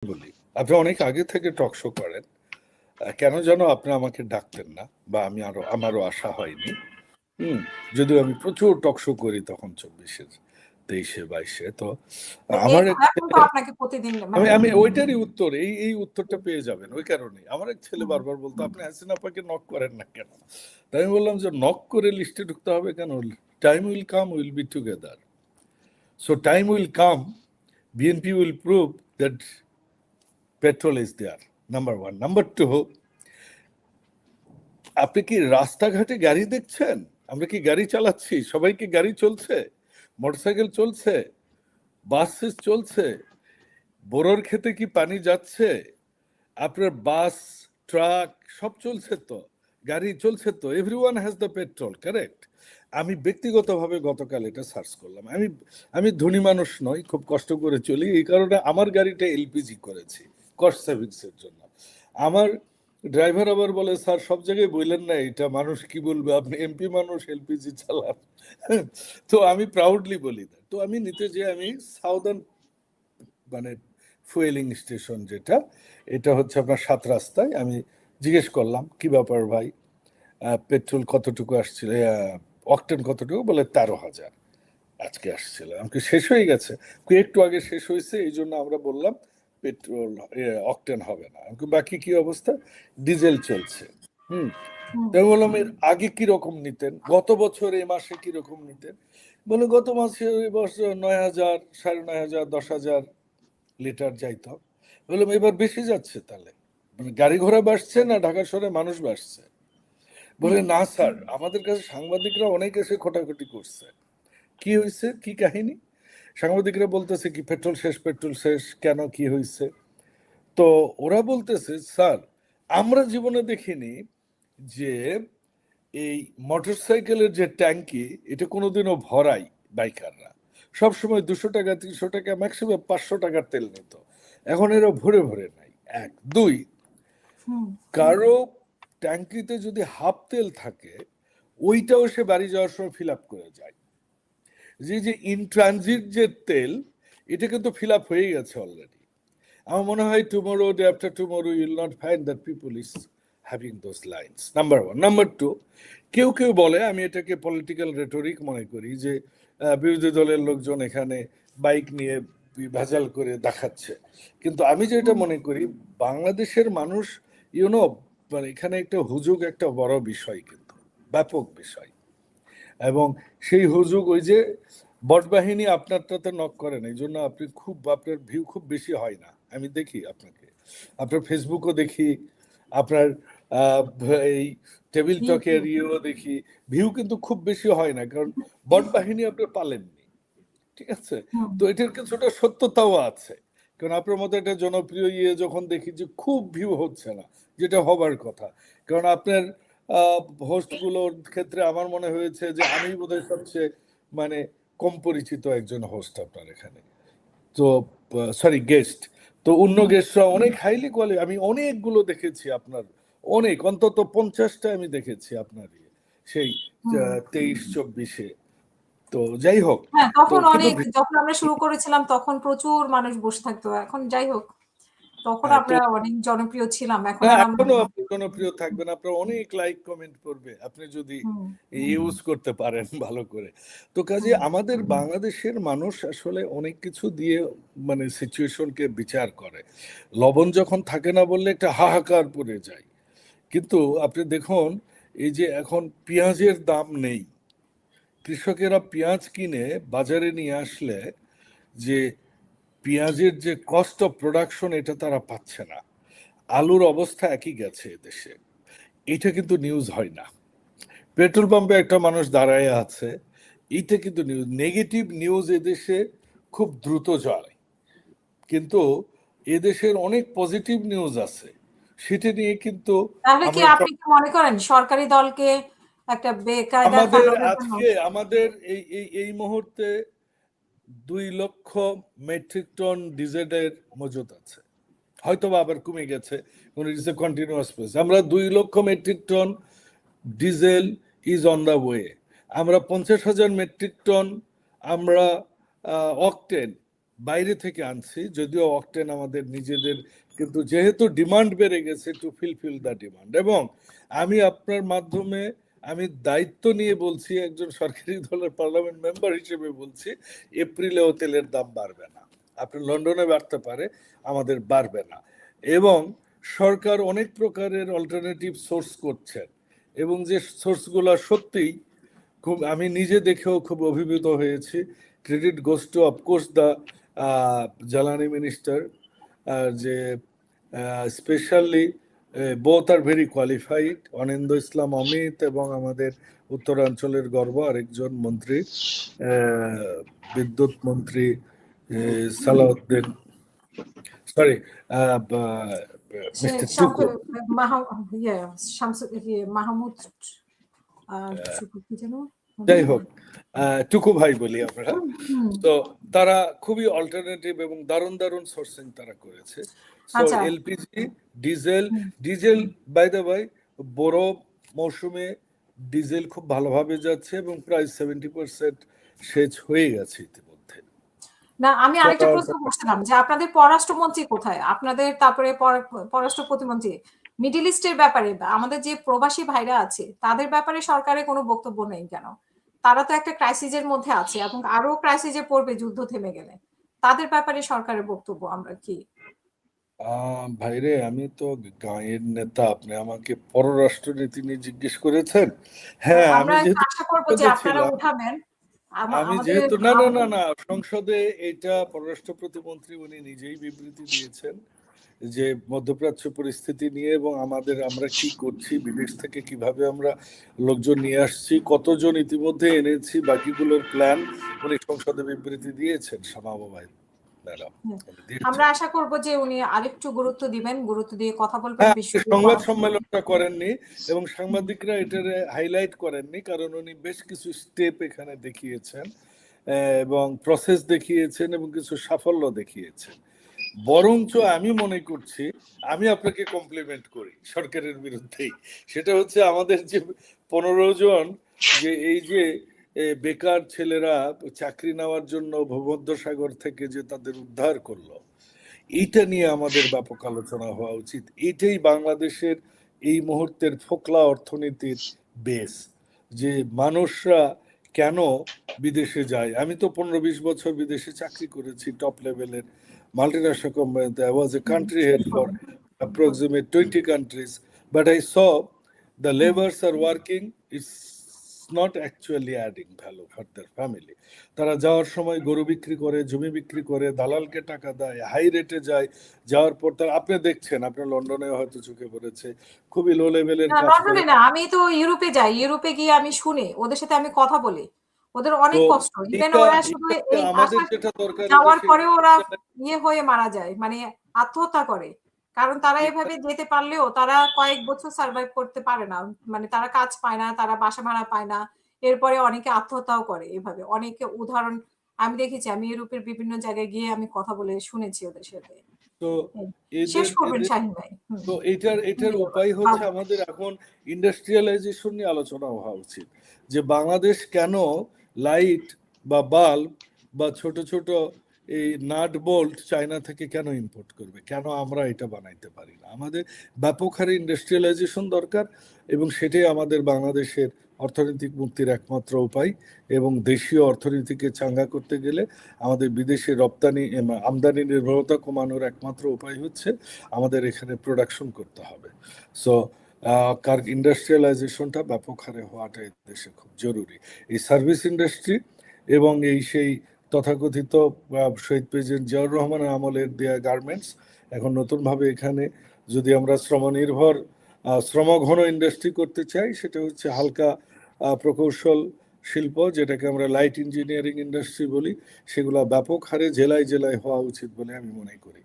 বলি, আপনি অনেক আগে থেকে টক শো করেন, কেন যেন আপনি আমাকে ডাকতেন না, বা আমারও আশা হয়নি। যদিও আমি প্রচুর টক শো করি তখন 24-এর 23-এ 22-এ। তো আমার এক আমি ওইটারই উত্তর, এই উত্তরটা পেয়ে যাবেন ওই কারণে। আমার এক ছেলে বারবার বলতো, আপনি হাসিনা আপাকে নক করেন না কেন? তাই আমি বললাম যে নক করে লিস্টে ঢুকতে হবে কেন? Time will come, will be together. So time will come, BNP will prove that petrol is there, number one. Number two, আপনি কি রাস্তাঘাটে গাড়ি দেখছেন? আমরা কি গাড়ি চালাচ্ছি? সবাই কি গাড়ি চলছে? মোটরসাইকেল চলছে? বাস চলছে? বোরোর ক্ষেতে কি পানি যাচ্ছে? আপনার বাস, ট্রাক সব চলছে তো, গাড়ি চলছে তো। Everyone has the petrol, correct? আমি ব্যক্তিগতভাবে গতকাল এটা সার্চ করলাম। আমি ধনী মানুষ নই, খুব কষ্ট করে চলি, এই কারণে আমার গাড়িটা এলপিজি করেছি কস্ট সেভিংসের জন্য। আমার ড্রাইভার আবার বলে, স্যার সব জায়গায় বললেন না এটা, মানুষ কি বলবে, আপনি এমপি মানুষ এলপিজি চালান। তো আমি প্রাউডলি বলি না। তো আমি নিতে যে আমি সাউদার্ন মানে ফুয়েলিং স্টেশন যেটা, এটা হচ্ছে আপনার 7 রাস্তায়, আমি জিজ্ঞেস করলাম কি ব্যাপার ভাই, পেট্রোল কতটুকু আসছিল, অকটেন কতটুকু? বলে 13,000 আজকে আসছিল। আমাকে শেষ হয়ে গেছে, একটু আগে শেষ হয়েছে, এই জন্য আমরা বললাম পেট্রোল অকটেন হবে না। আমাকে বাকি কি অবস্থা? ডিজেল চলছে। তাই বললাম এর আগে কিরকম নিতেন, গত বছর এই মাসে কিরকম নিতেন? বলে গত মাসে ওই বছর 9,000, 9,500, 10,000 লিটার যাইতো। বললাম এবার বেশি যাচ্ছে তাহলে, মানে গাড়ি ঘোড়া বাড়ছে না ঢাকা শহরে মানুষ বাড়ছে? বলে না স্যার, আমাদের কাছে সাংবাদিকরা অনেক এসে খোটাখুটি করছে। কি হয়েছে, কি কাহিনী? সাংবাদিকরা বলতেছে কি পেট্রোল শেষ, পেট্রোল শেষ, কেন, কি হয়েছে? তো ওরা বলতেছে স্যার, আমরা জীবনে দেখিনি যে এই মোটরসাইকেলের যে ট্যাঙ্কি, এটা কোনোদিনও ভরাই বাইকাররা। সবসময় 200 টাকা, 300 টাকা, ম্যাক্সিমাম 500 টাকার তেল নিত। এখন এরা ভরে ভরে নাই। এক, দুই, কারো ট্যাঙ্কিতে যদি হাফ তেল থাকে, ওইটাও সে বাড়ি যাওয়ার সময় ফিল আপ করে যায়। যে ইন ট্রানজিট যে তেল, এটা কিন্তু ফিল আপ হয়ে গেছে অলরেডি। আমার মনে হয় tomorrow, day after tomorrow, you will not find that people is having those lines. Number one. Number two, কেউ কেউ বলে, আমি এটাকে পলিটিক্যাল রেটোরিক মনে করি, যে বিরোধী দলের লোকজন এখানে বাইক নিয়ে ভেজাল করে দেখাচ্ছে। কিন্তু আমি যেটা মনে করি, বাংলাদেশের মানুষ ইউনো, মানে এখানে একটা হুজুগ একটা বড় বিষয়, কিন্তু ব্যাপক বিষয়। এবং সেই হুজুগ, ওই যে বটবাহিনী আপনারটাতে নক করেন, এই জন্য আপনি খুব, আপনার ভিউ খুব বেশি হয় না। আমি দেখি আপনাকে, আপনার ফেসবুকও দেখি, আপনার এই টেবিল টকের ইয়েও দেখি, ভিউ কিন্তু খুব বেশি হয় না, কারণ বটবাহিনী আপনি পালেননি। ঠিক আছে? তো এটার কিছুটা সত্যতাও আছে, কারণ আপনার মতো একটা জনপ্রিয় ইয়ে যখন দেখি যে খুব ভিউ হচ্ছে না, যেটা হবার কথা। কারণ আপনার হোস্ট গুলোর ক্ষেত্রে আমার মনে হয়েছে যে আমি বোধহয় সবচেয়ে মানে কম পরিচিত একজন হোস্ট আপনার এখানে। তো সরি, গেস্ট। তো অন্য গেস্টরা অনেক হাইলি কোয়ালিটি, আমি অনেকগুলো দেখেছি আপনার, অনেক, অন্তত 50টা আমি দেখেছি আপনার সেই 23-24-এ। তো যাই হোক, তখন অনেক, যখন আমরা শুরু করেছিলাম তখন প্রচুর মানুষ বসে থাকতো। এখন যাই হোক, তখন আমরা অনেক জনপ্রিয় ছিলাম। এখন এখনো আপনি জনপ্রিয় থাকবেন, আপনার অনেক লাইক কমেন্ট করবে আপনি যদি ইউজ করতে পারেন ভালো করে। তো কাজে আমাদের বাংলাদেশের মানুষ আসলে অনেক কিছু দিয়ে মানে সিচুয়েশনকে বিচার করে। লবণ যখন থাকে না বললে একটা হাহাকার পড়ে যায়। কিন্তু আপনি দেখুন, এই যে এখন পেঁয়াজের দাম নেই, কৃষকেরা পেঁয়াজ কিনে বাজারে নিয়ে আসলে যে পেঁয়াজের যে কস্ট অফ প্রোডাকশন, এটা তারা পাচ্ছে না। আলুর অবস্থা একই গেছে দেশে, এটা কিন্তু নিউজ হয় না। পেট্রোল পাম্পে একটা মানুষ দাঁড়ায় আছে, এইটা কিন্তু নিউজ। নেগেটিভ নিউজ এদেশে খুব দ্রুত যায়, কিন্তু এদেশের অনেক পজিটিভ নিউজ আছে, সেটা নিয়ে কিন্তু তাহলে কি আপনি কি মনে করেন সরকারি দলকে একটা বেকায়দা আমাদের এই মুহূর্তে 2 লক্ষ মেট্রিক টন ডিজেলের মজুদ আছে, হয়তো আবার কমে গেছে, কন্টিনিউয়াস প্রসেস। আমরা 2 lakh metric ton diesel is on the way. আমরা 50,000 মেট্রিক টন আমরা অকটেন বাইরে থেকে আনছি, যদিও অকটেন আমাদের নিজেদের, কিন্তু যেহেতু ডিমান্ড বেড়ে গেছে, টু ফিলফিল দ্য ডিমান্ড। এবং আমি আপনার মাধ্যমে আমি দায়িত্ব নিয়ে বলছি, একজন সরকারি দলের পার্লামেন্ট মেম্বার হিসেবে বলছি, এপ্রিলেও তেলের দাম বাড়বে না। আপনি লন্ডনে বাড়তে পারে, আমাদের বাড়বে না। এবং সরকার অনেক প্রকারের অল্টারনেটিভ সোর্স করছেন, এবং যে সোর্সগুলো সত্যিই খুব, আমি নিজে দেখেও খুব অভিভূত হয়েছি। Credit goes to of course the জ্বালানি মিনিস্টার, যে স্পেশালি বোথ আর ভেরি কোয়ালিফাইড, অনিন্দ্য ইসলাম অমিত এবং আমাদের উত্তরাঞ্চলের গর্ব আরেকজন মন্ত্রী, বিদ্যুৎ মন্ত্রী সালাউদ্দিন, সরি, মিস্টার টুকু। মাহমুদ কি যেন, যাই হোক, টুকু ভাই বলি আমরা। তো তারা খুবই অল্টারনেটিভ এবং দারুণ দারুণ সোর্সিং তারা করেছে। সো আচ্ছা। LPG, diesel by the by, বড় মৌসুমে ডিজেল খুব ভালোভাবে যাচ্ছে এবং প্রায় 70% সেচ হয়ে গেছে ইতিমধ্যে। না, আমি আরেকটা প্রশ্ন করছিলাম যে আপনাদের পররাষ্ট্রমন্ত্রী কোথায়, আপনাদের তারপরে পররাষ্ট্র প্রতিমন্ত্রী মিডল ইস্টের ব্যাপারে, আমাদের যে প্রবাসী ভাইরা আছে তাদের ব্যাপারে সরকারের কোনো বক্তব্য নেই কেন? তারা তো একটা ক্রাইসিসের মধ্যে আছে এবং আরো ক্রাইসিসে পড়বে যুদ্ধ থেমে গেলে। তাদের ব্যাপারে সরকারের বক্তব্য আমরা কি? ভাইরে, আমি তো গাঁয়ের নেতা, আপনি আমাকে পররাষ্ট্রনীতি নিয়ে জিজ্ঞেস করেছেন। হ্যাঁ, আমি যেহেতু আশা করব যে আপনারা উঠাবেন। আমি যেহেতু না না না না সংসদে এটা পররাষ্ট্র প্রতিমন্ত্রী উনি নিজেই বিবৃতি দিয়েছেন যে মধ্যপ্রাচ্য পরিস্থিতি নিয়ে, এবং আমরা কি করছি, বিদেশ থেকে কিভাবে আমরা লোকজন নিয়ে আসছি, কতজন ইতিমধ্যে এনেছি, বাকিগুলোর প্ল্যান উনি সংসদে বিবৃতি দিয়েছেন। শ্যামাবাই ম্যাডাম, আমরা আশা করব যে উনি আরেকটু গুরুত্ব দিবেন, গুরুত্ব দিয়ে কথা বলবেন। সংবাদ সম্মেলনটা করেননি এবং সাংবাদিকরা এটার হাইলাইট করেননি, কারণ উনি বেশ কিছু স্টেপ এখানে দেখিয়েছেন এবং প্রসেস দেখিয়েছেন এবং কিছু সাফল্য দেখিয়েছেন। বরঞ্চ আমি মনে করছি, আমি আপনাকে কমপ্লিমেন্ট করি সরকারের বিরুদ্ধেই, সেটা হচ্ছে আমাদের যে 15 জন যে এই যে বেকার ছেলেরা চাকরি নেওয়ার জন্য ভূমধ্যসাগর থেকে যে তাদের উদ্ধার করলো, এইটা নিয়ে আমাদের ব্যাপক আলোচনা হওয়া উচিত। এটাই বাংলাদেশের এই মুহূর্তের ফোকলা অর্থনীতির বেস, যে মানুষরা কেন বিদেশে যায়। আমি তো 15-20 বছর বিদেশে চাকরি করেছি, টপ লেভেলের মাল্টিন্যাশনাল কোম্পানিতে। I was a country head for approximate 20 countries, but I saw the laborers are working, it's not actually adding value for their family. তারা যাওয়ার সময় গরু বিক্রি করে, জমি বিক্রি করে, দালালকে টাকা দেয়, হাই রেটে যায়, যাওয়ার পর তারা, আপনি দেখছেন, আপনার লন্ডনে হয়তো চোখে পড়েছে, খুবই লো লেভেলের কাজ করে। না, আমি তো ইউরোপে যাই, ইউরোপে গিয়ে আমি শুনি, ওদের সাথে আমি কথা বলি, ওদের অনেক কষ্ট। ইভেন ওরা শুধু এই আমাদের যেটা দরকার, যাওয়ার পরে ওরা হয়ে মারা যায়, মানে আত্মহত্যা করে, কারণ তারা এভাবে যেতে পারলেও তারা কয়েক বছর সার্ভাইভ করতে পারে না, মানে তারা কাজ পায় না, তারা বাসা ভাড়া পায় না, এরপরে অনেকে আত্মহত্যাও করে। এভাবে অনেকে উদাহরণ আমি দেখেছি, আমি ইউরোপের বিভিন্ন জায়গায় গিয়ে আমি কথা বলে শুনেছি ওদের সাথে। তো শেষ করবেন শাহিন ভাই। তো এটার উপায় হচ্ছে আমাদের এখন ইন্ডাস্ট্রিয়ালাইজেশন নিয়ে আলোচনা হওয়া উচিত, যে বাংলাদেশ কেন লাইট বা বাল্ব বা ছোট ছোট এই নাট বোল্ট চায়না থেকে কেন ইম্পোর্ট করবে, কেন আমরা এটা বানাইতে পারি না। আমাদের ব্যাপক হারে ইন্ডাস্ট্রিয়ালাইজেশন দরকার, এবং সেটাই আমাদের বাংলাদেশের অর্থনৈতিক মুক্তির একমাত্র উপায়। এবং দেশীয় অর্থনীতিকে চাঙ্গা করতে গেলে আমাদের বিদেশে রপ্তানি আমদানি নির্ভরতা কমানোর একমাত্র উপায় হচ্ছে আমাদের এখানে প্রোডাকশন করতে হবে। সো ইন্ডাস্ট্রিয়ালাইজেশনটা ব্যাপক হারে হওয়াটা দেশে খুব জরুরি। এই সার্ভিস ইন্ডাস্ট্রি এবং এই সেই তথাকথিত শহীদ প্রেসিডেন্ট জিয়াউর রহমানের আমলের দেয়া গার্মেন্টস, এখন নতুনভাবে এখানে যদি আমরা শ্রমনির্ভর শ্রমঘন ইন্ডাস্ট্রি করতে চাই, সেটা হচ্ছে হালকা প্রকৌশল শিল্প, যেটাকে আমরা লাইট ইঞ্জিনিয়ারিং ইন্ডাস্ট্রি বলি, সেগুলো ব্যাপক হারে জেলায় জেলায় হওয়া উচিত বলে আমি মনে করি।